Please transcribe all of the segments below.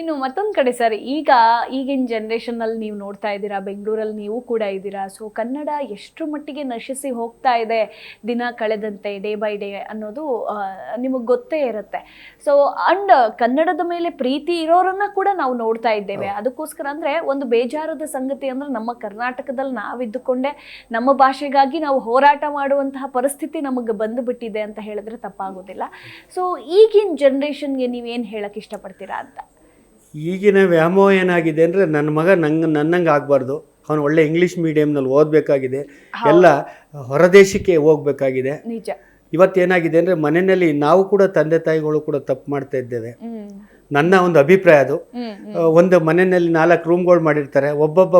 ಇನ್ನು ಮತ್ತೊಂದು ಕಡೆ ಸರ್, ಈಗಿನ ಜನರೇಷನ್ನಲ್ಲಿ ನೀವು ನೋಡ್ತಾ ಇದ್ದೀರಾ, ಬೆಂಗಳೂರಲ್ಲಿ ನೀವು ಕೂಡ ಇದ್ದೀರಾ. ಸೊ ಕನ್ನಡ ಎಷ್ಟು ಮಟ್ಟಿಗೆ ನಶಿಸಿ ಹೋಗ್ತಾ ಇದೆ ದಿನ ಕಳೆದಂತೆ, ಡೇ ಬೈ ಡೇ ಅನ್ನೋದು ನಿಮಗೆ ಗೊತ್ತೇ ಇರುತ್ತೆ. ಸೊ ಅಂಡ್ ಕನ್ನಡದ ಮೇಲೆ ಪ್ರೀತಿ ಇರೋರನ್ನ ಕೂಡ ನಾವು ನೋಡ್ತಾ ಇದ್ದೇವೆ. ಅದಕ್ಕೋಸ್ಕರ ಅಂದರೆ ಒಂದು ಬೇಜಾರದ ಸಂಗತಿ ಅಂದರೆ ನಮ್ಮ ಕರ್ನಾಟಕದಲ್ಲಿ ನಾವಿದ್ದುಕೊಂಡೇ ನಮ್ಮ ಭಾಷೆಗಾಗಿ ನಾವು ಹೋರಾಟ ಮಾಡುವಂತಹ ಪರಿಸ್ಥಿತಿ ನಮಗೆ ಬಂದುಬಿಟ್ಟಿದೆ ಅಂತ ಹೇಳಿದ್ರೆ ತಪ್ಪಾಗೋದಿಲ್ಲ. ಸೊ ಈಗಿನ ಜನ್ರೇಷನ್ಗೆ ನೀವೇನು ಹೇಳಕ್ಕೆ ಇಷ್ಟಪಡ್ತೀರಾ ಅಂತ? ಈಗಿನ ವ್ಯಾಮೋಹ ಏನಾಗಿದೆ ಅಂದರೆ ನನ್ನ ಮಗ ನನ್ನಂಗೆ ಆಗಬಾರ್ದು, ಅವನು ಒಳ್ಳೆ ಇಂಗ್ಲೀಷ್ ಮೀಡಿಯಮ್ನಲ್ಲಿ ಓದಬೇಕಾಗಿದೆ, ಎಲ್ಲ ಹೊರದೇಶಕ್ಕೆ ಹೋಗಬೇಕಾಗಿದೆ. ನಿಜ. ಇವತ್ತೇನಾಗಿದೆ ಅಂದರೆ ಮನೆಯಲ್ಲಿ ನಾವು ಕೂಡ ತಂದೆ ತಾಯಿಗಳು ಕೂಡ ತಪ್ಪು ಮಾಡ್ತಾ ಇದ್ದೇವೆ. ನನ್ನ ಒಂದು ಅಭಿಪ್ರಾಯ ಅದು. ಒಂದು ಮನೆಯಲ್ಲಿ 4 ರೂಮ್ಗಳು ಮಾಡಿರ್ತಾರೆ, ಒಬ್ಬೊಬ್ಬ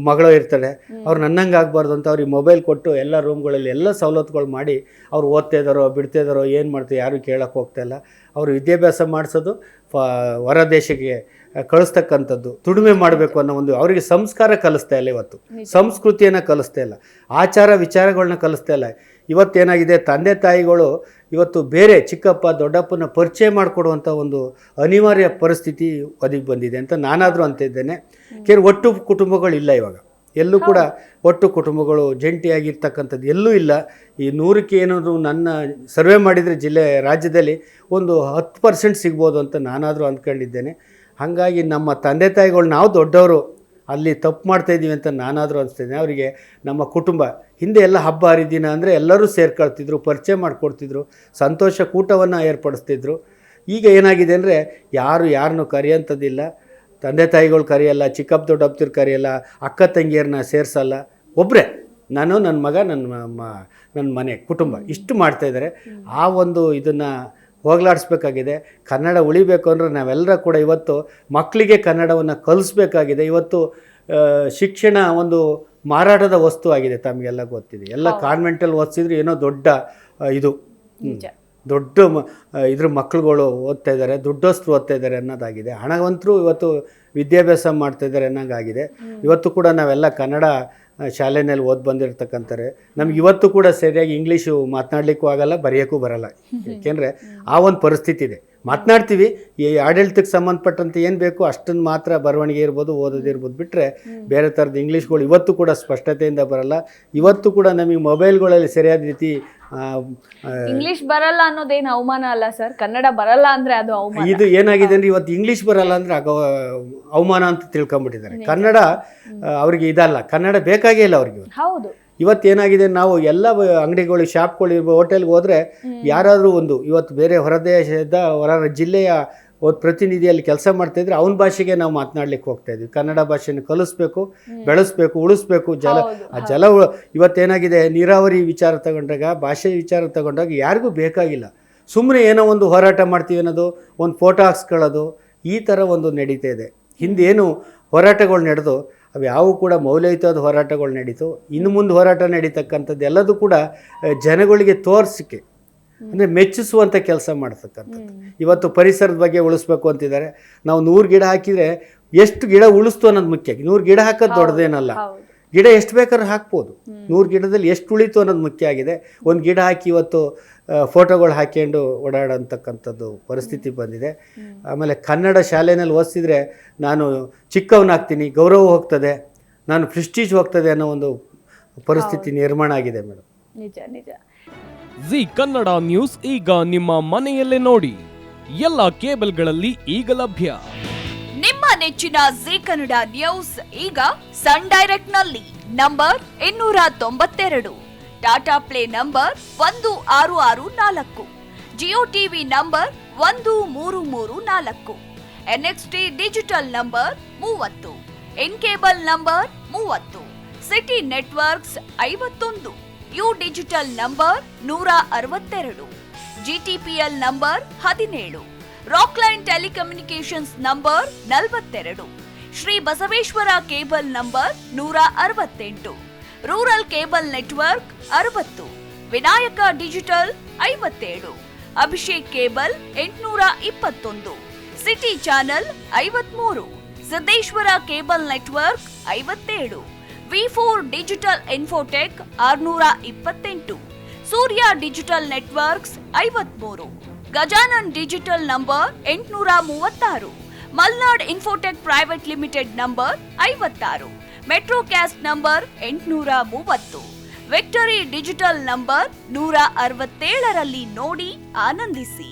ಮಗಳು ಇರ್ತಾರೆ, ಅವ್ರು ನನ್ನಂಗೆ ಆಗಬಾರ್ದು ಅಂತ ಅವ್ರಿಗೆ ಮೊಬೈಲ್ ಕೊಟ್ಟು ಎಲ್ಲ ರೂಮ್ಗಳಲ್ಲಿ ಎಲ್ಲ ಸವಲತ್ತುಗಳು ಮಾಡಿ ಅವ್ರು ಓದ್ತಾ ಇದ್ದಾರೋ ಬಿಡ್ತಾ ಇದ್ದಾರೋ ಏನು ಮಾಡ್ತಾರೆ ಯಾರು ಕೇಳೋಕ್ಕೆ ಹೋಗ್ತಾಯಿಲ್ಲ. ಅವರು ವಿದ್ಯಾಭ್ಯಾಸ ಮಾಡಿಸೋದು ಹೊರ ದೇಶಕ್ಕೆ ಕಳಿಸ್ತಕ್ಕಂಥದ್ದು, ದುಡಿಮೆ ಮಾಡಬೇಕು ಅನ್ನೋ ಒಂದು ಅವರಿಗೆ ಸಂಸ್ಕಾರ ಕಲಿಸ್ತಾ ಇಲ್ಲ. ಇವತ್ತು ಸಂಸ್ಕೃತಿಯನ್ನು ಕಲಿಸ್ತಾ ಇಲ್ಲ, ಆಚಾರ ವಿಚಾರಗಳನ್ನ ಕಲಿಸ್ತಾ ಇಲ್ಲ. ಇವತ್ತೇನಾಗಿದೆ, ತಂದೆ ತಾಯಿಗಳು ಇವತ್ತು ಬೇರೆ ಚಿಕ್ಕಪ್ಪ ದೊಡ್ಡಪ್ಪನ ಪರಿಚಯ ಮಾಡಿಕೊಡುವಂಥ ಒಂದು ಅನಿವಾರ್ಯ ಪರಿಸ್ಥಿತಿ ಒದಗಿ ಬಂದಿದೆ ಅಂತ ನಾನಾದರೂ ಅಂತಿದ್ದೇನೆ. ಒಟ್ಟು ಕುಟುಂಬಗಳಿಲ್ಲ ಇವಾಗ, ಎಲ್ಲೂ ಕೂಡ ಒಟ್ಟು ಕುಟುಂಬಗಳು ಜಂಟಿಯಾಗಿರ್ತಕ್ಕಂಥದ್ದು ಎಲ್ಲೂ ಇಲ್ಲ. ಈ 100ಕ್ಕೆ ಏನಾದರೂ ನನ್ನ ಸರ್ವೆ ಮಾಡಿದರೆ ರಾಜ್ಯದಲ್ಲಿ ಒಂದು 10% ಸಿಗ್ಬೋದು ಅಂತ ನಾನಾದರೂ ಅಂದ್ಕೊಂಡಿದ್ದೇನೆ. ಹಾಗಾಗಿ ನಮ್ಮ ತಂದೆ ತಾಯಿಗಳು ನಾವು ದೊಡ್ಡವರು ಅಲ್ಲಿ ತಪ್ಪು ಮಾಡ್ತಾಯಿದ್ದೀವಿ ಅಂತ ನಾನಾದರೂ ಅನಿಸ್ತಿದ್ದೇನೆ. ಅವರಿಗೆ ನಮ್ಮ ಕುಟುಂಬ ಹಿಂದೆ ಎಲ್ಲ ಹಬ್ಬ ಹರಿದಿನ ಅಂದರೆ ಎಲ್ಲರೂ ಸೇರ್ಕೊಳ್ತಿದ್ರು, ಪರಿಚಯ ಮಾಡಿಕೊಡ್ತಿದ್ರು, ಸಂತೋಷ ಕೂಟವನ್ನು ಏರ್ಪಡಿಸ್ತಿದ್ರು. ಈಗ ಏನಾಗಿದೆ ಅಂದರೆ ಯಾರನ್ನೂ ಕರೆಯೋಂಥದ್ದಿಲ್ಲ, ತಂದೆ ತಾಯಿಗಳು ಕರೆಯಲ್ಲ, ಚಿಕ್ಕಪ್ಪ ದೊಡ್ಡಪ್ಪರು ಕರೆಯಲ್ಲ, ಅಕ್ಕ ತಂಗಿಯರನ್ನ ಸೇರಿಸಲ್ಲ, ಒಬ್ಬರೇ ನಾನು, ನನ್ನ ಮಗ, ನನ್ನ ಮನೆ ಕುಟುಂಬ ಇಷ್ಟು ಮಾಡ್ತಾಯಿದ್ದಾರೆ. ಆ ಒಂದು ಇದನ್ನು ಹೋಗಲಾಡಿಸ್ಬೇಕಾಗಿದೆ. ಕನ್ನಡ ಉಳಿಬೇಕು ಅಂದರೆ ನಾವೆಲ್ಲರ ಕೂಡ ಇವತ್ತು ಮಕ್ಕಳಿಗೆ ಕನ್ನಡವನ್ನು ಕಲಿಸ್ಬೇಕಾಗಿದೆ. ಇವತ್ತು ಶಿಕ್ಷಣ ಒಂದು ಮಾರಾಟದ ವಸ್ತು ಆಗಿದೆ, ತಮಗೆಲ್ಲ ಗೊತ್ತಿದೆ. ಎಲ್ಲ ಕಾನ್ವೆಂಟಲ್ಲಿ ಓದಿಸಿದ್ರು ಏನೋ ದೊಡ್ಡ ಇದು ದೊಡ್ಡ ಇದ್ರ ಮಕ್ಕಳುಗಳು ಓದ್ತಾ ಇದ್ದಾರೆ, ದುಡ್ಡೋಸ್ತ್ರು ಓದ್ತಾ ಇದ್ದಾರೆ ಅನ್ನೋದಾಗಿದೆ. ಹಣವಂತರು ಇವತ್ತು ವಿದ್ಯಾಭ್ಯಾಸ ಮಾಡ್ತಾಯಿದ್ದಾರೆ ಅನ್ನೋಂಗಾಗಿದೆ. ಇವತ್ತು ಕೂಡ ನಾವೆಲ್ಲ ಕನ್ನಡ ಶಾಲೆಯಲ್ಲಿ ಓದಿ ಬಂದಿರತಕ್ಕಂತಾರೆ. ನಮ್ಗೆ ಇವತ್ತು ಕೂಡ ಸರಿಯಾಗಿ ಇಂಗ್ಲೀಷು ಮಾತನಾಡಲಿಕ್ಕೂ ಆಗಲ್ಲ, ಬರೆಯೋಕ್ಕೂ ಬರಲ್ಲ. ಏಕೆಂದರೆ ಆ ಒಂದು ಪರಿಸ್ಥಿತಿ ಇದೆ. ಮಾತನಾಡ್ತೀವಿ, ಈ ಆಡಳಿತಕ್ಕೆ ಸಂಬಂಧಪಟ್ಟಂತೆ ಏನು ಬೇಕು ಅಷ್ಟನ್ನು ಮಾತ್ರ, ಬರವಣಿಗೆ ಇರ್ಬೋದು, ಓದೋದಿರ್ಬೋದು, ಬಿಟ್ಟರೆ ಬೇರೆ ಥರದ ಇಂಗ್ಲೀಷ್ಗಳು ಇವತ್ತು ಕೂಡ ಸ್ಪಷ್ಟತೆಯಿಂದ ಬರಲ್ಲ. ಇವತ್ತು ಕೂಡ ನಮಗೆ ಮೊಬೈಲ್ಗಳಲ್ಲಿ ಸರಿಯಾದ ರೀತಿ ಇಂಗ್ಲಿಷ್ ಬರಲ್ಲ ಅನ್ನೋದೇನು ಅವಮಾನ ಅಲ್ಲ ಸರ್, ಕನ್ನಡ ಬರಲ್ಲ ಅಂದರೆ ಅದು ಅವಮಾನ. ಇದು ಏನಾಗಿದೆ ಅಂದರೆ ಇವತ್ತು ಇಂಗ್ಲೀಷ್ ಬರಲ್ಲ ಅಂದರೆ ಅವಮಾನ ಅಂತ ತಿಳ್ಕೊಂಬಿಟ್ಟಿದ್ದಾರೆ. ಕನ್ನಡ ಅವ್ರಿಗೆ ಇದಲ್ಲ, ಕನ್ನಡ ಬೇಕಾಗೇ ಇಲ್ಲ ಅವ್ರಿಗೆ. ಹೌದು. ಇವತ್ತೇನಾಗಿದೆ, ನಾವು ಎಲ್ಲ ಅಂಗಡಿಗಳಿಗೆ, ಶಾಪ್ಗಳು, ಹೋಟೆಲ್ಗೆ ಹೋದರೆ ಯಾರಾದರೂ ಒಂದು ಇವತ್ತು ಬೇರೆ ಹೊರ ಜಿಲ್ಲೆಯ ಒಂದು ಪ್ರತಿನಿಧಿಯಲ್ಲಿ ಕೆಲಸ ಮಾಡ್ತಾಯಿದ್ರೆ ಅವನ ಭಾಷೆಗೆ ನಾವು ಮಾತನಾಡ್ಲಿಕ್ಕೆ ಹೋಗ್ತಾ ಇದ್ವಿ. ಕನ್ನಡ ಭಾಷೆಯನ್ನು ಕಲಿಸ್ಬೇಕು, ಬೆಳೆಸ್ಬೇಕು, ಉಳಿಸ್ಬೇಕು. ಜಲ ಇವತ್ತೇನಾಗಿದೆ, ನೀರಾವರಿ ವಿಚಾರ ತಗೊಂಡಾಗ, ಭಾಷೆ ವಿಚಾರ ತಗೊಂಡಾಗ ಯಾರಿಗೂ ಬೇಕಾಗಿಲ್ಲ. ಸುಮ್ಮನೆ ಏನೋ ಒಂದು ಹೋರಾಟ ಮಾಡ್ತೀವಿ ಅನ್ನೋದು, ಒಂದು ಫೋಟೋ ಹಾಕ್ಸ್ಕೊಳ್ಳೋದು, ಈ ಥರ ಒಂದು ನಡೀತಾ ಇದೆ. ಹಿಂದೇನು ಹೋರಾಟಗಳು ನಡೆದು ಅವು ಯಾವೂ ಕೂಡ ಮೌಲ್ಯಯುತವಾದ ಹೋರಾಟಗಳು ನಡೀತು. ಇನ್ನು ಮುಂದೆ ಹೋರಾಟ ನಡೀತಕ್ಕಂಥದ್ದು ಎಲ್ಲದೂ ಕೂಡ ಜನಗಳಿಗೆ ತೋರಿಸಿಕೆ ಅಂದರೆ ಮೆಚ್ಚಿಸುವಂಥ ಕೆಲಸ ಮಾಡ್ತಕ್ಕಂಥದ್ದು. ಇವತ್ತು ಪರಿಸರದ ಬಗ್ಗೆ ಉಳಿಸ್ಬೇಕು ಅಂತಿದ್ದಾರೆ. ನಾವು 100 ಗಿಡ ಹಾಕಿದರೆ ಎಷ್ಟು ಗಿಡ ಉಳಿಸ್ತು ಅನ್ನೋದು ಮುಖ್ಯ. 100 ಗಿಡ ಹಾಕೋದು ದೊಡ್ಡದೇನಲ್ಲ, ಗಿಡ ಎಷ್ಟು ಬೇಕಾದ್ರೂ ಹಾಕ್ಬೋದು. 100 ಗಿಡದಲ್ಲಿ ಎಷ್ಟು ಉಳಿತು ಅನ್ನೋದು ಮುಖ್ಯ ಆಗಿದೆ. ಒಂದು ಗಿಡ ಹಾಕಿ ಇವತ್ತು ಫೋಟೋಗಳು ಹಾಕ್ಕೊಂಡು ಓಡಾಡೋಂತಕ್ಕಂಥದ್ದು ಪರಿಸ್ಥಿತಿ ಬಂದಿದೆ. ಆಮೇಲೆ ಕನ್ನಡ ಶಾಲೆಯಲ್ಲಿ ಓದಿಸಿದ್ರೆ ನಾನು ಚಿಕ್ಕವನಾಗ್ತೀನಿ, ಗೌರವ ಹೋಗ್ತದೆ, ನಾನು ಪ್ರೆಸ್ಟೀಜ್ ಹೋಗ್ತದೆ ಅನ್ನೋ ಒಂದು ಪರಿಸ್ಥಿತಿ ನಿರ್ಮಾಣ ಆಗಿದೆ ಮೇಡಮ್. ನಿಜ ನಿಜ. ಜಿ ಕನ್ನಡ ನ್ಯೂಸ್ ಈಗ ನಿಮ್ಮ ಮನೆಯಲ್ಲೇ ನೋಡಿ, ಎಲ್ಲ ಕೇಬಲ್ಗಳಲ್ಲಿ ಈಗ ಲಭ್ಯ. ನಿಮ್ಮ ನೆಚ್ಚಿನ ಜಿ ಕನ್ನಡ ನ್ಯೂಸ್ ಈಗ ಸನ್ ಡೈರೆಕ್ಟ್ ನಲ್ಲಿ number 292, Tata play number 1664, Jio TV number 1334, NXT digital number 30, in cable number 30, city networks 51, U digital number 162, GTPL number 17, Rockline telecommunications number 42, Shri Basaveshwara cable number 168, rural cable network 60, Vinayaka digital 57, Abhishek cable 821, city channel 53, Siddeshwara cable network 57, V4 digital Infotech 628, Surya digital networks 53, Gajanan digital number 836, Malnad infotech private limited number 56, Metrocast number 830, victory digital number 167ರಲ್ಲಿ ನೋಡಿ ಆನಂದಿಸಿ.